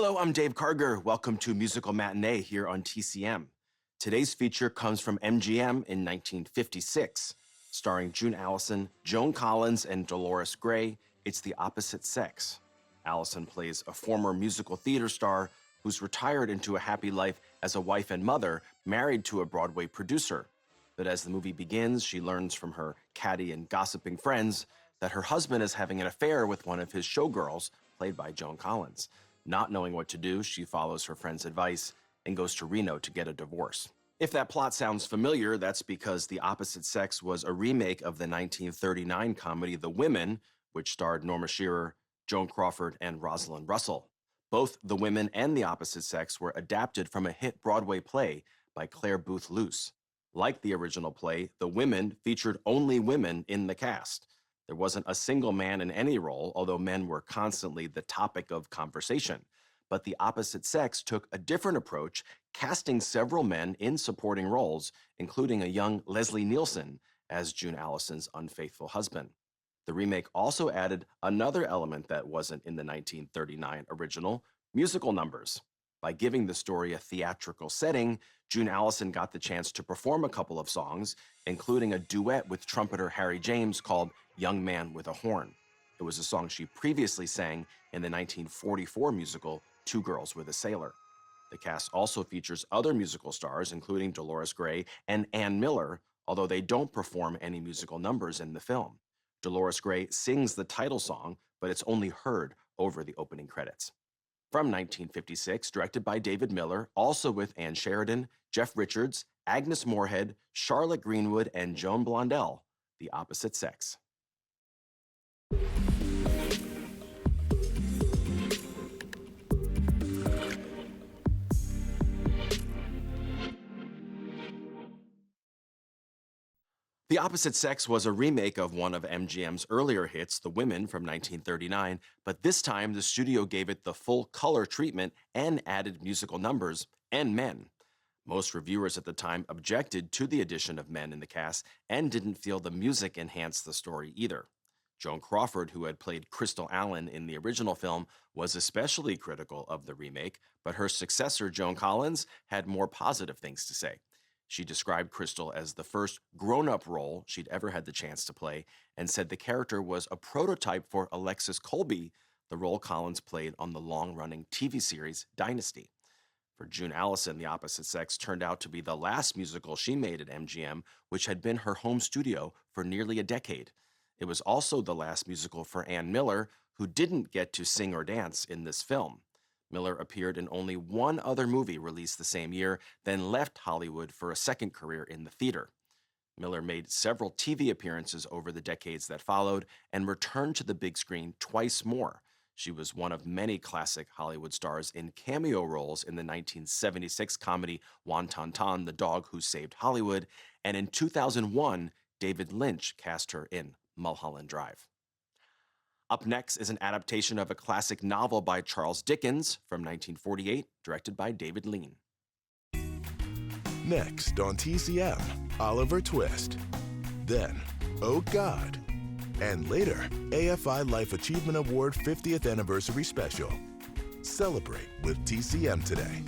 Hello, I'm Dave Karger. Welcome to Musical Matinee here on TCM. Today's feature comes from MGM in 1956. Starring June Allyson, Joan Collins, and Dolores Gray, it's The Opposite Sex. Allyson plays a former musical theater star who's retired into a happy life as a wife and mother, married to a Broadway producer. But as the movie begins, she learns from her catty and gossiping friends that her husband is having an affair with one of his showgirls, played by Joan Collins. Not knowing what to do, she follows her friend's advice and goes to Reno to get a divorce. If that plot sounds familiar, that's because The Opposite Sex was a remake of the 1939 comedy The Women, which starred Norma Shearer, Joan Crawford, and Rosalind Russell. Both The Women and The Opposite Sex were adapted from a hit Broadway play by Claire Booth Luce. Like the original play, The Women featured only women in the cast. There wasn't a single man in any role, although men were constantly the topic of conversation. But The Opposite Sex took a different approach, casting several men in supporting roles, including a young Leslie Nielsen as June Allyson's unfaithful husband. The remake also added another element that wasn't in the 1939 original, musical numbers. By giving the story a theatrical setting, June Allyson got the chance to perform a couple of songs, including a duet with trumpeter Harry James called Young Man with a Horn. It was a song she previously sang in the 1944 musical Two Girls with a Sailor. The cast also features other musical stars, including Dolores Gray and Ann Miller, although they don't perform any musical numbers in the film. Dolores Gray sings the title song, but it's only heard over the opening credits. From 1956, directed by David Miller, also with Ann Sheridan, Jeff Richards, Agnes Moorehead, Charlotte Greenwood, and Joan Blondell, The Opposite Sex. The Opposite Sex was a remake of one of MGM's earlier hits, The Women, from 1939, but this time the studio gave it the full color treatment and added musical numbers and men. Most reviewers at the time objected to the addition of men in the cast and didn't feel the music enhanced the story either. Joan Crawford, who had played Crystal Allen in the original film, was especially critical of the remake, but her successor, Joan Collins, had more positive things to say. She described Crystal as the first grown-up role she'd ever had the chance to play and said the character was a prototype for Alexis Colby, the role Collins played on the long-running TV series Dynasty. For June Allyson, The Opposite Sex turned out to be the last musical she made at MGM, which had been her home studio for nearly a decade. It was also the last musical for Ann Miller, who didn't get to sing or dance in this film. Miller appeared in only one other movie released the same year, then left Hollywood for a second career in the theater. Miller made several TV appearances over the decades that followed and returned to the big screen twice more. She was one of many classic Hollywood stars in cameo roles in the 1976 comedy Wonton Ton, The Dog Who Saved Hollywood, and in 2001, David Lynch cast her in Mulholland Drive. Up next is an adaptation of a classic novel by Charles Dickens from 1948, directed by David Lean. Next on TCM, Oliver Twist. Then, Oh God. And later, AFI Life Achievement Award 50th Anniversary Special. Celebrate with TCM today.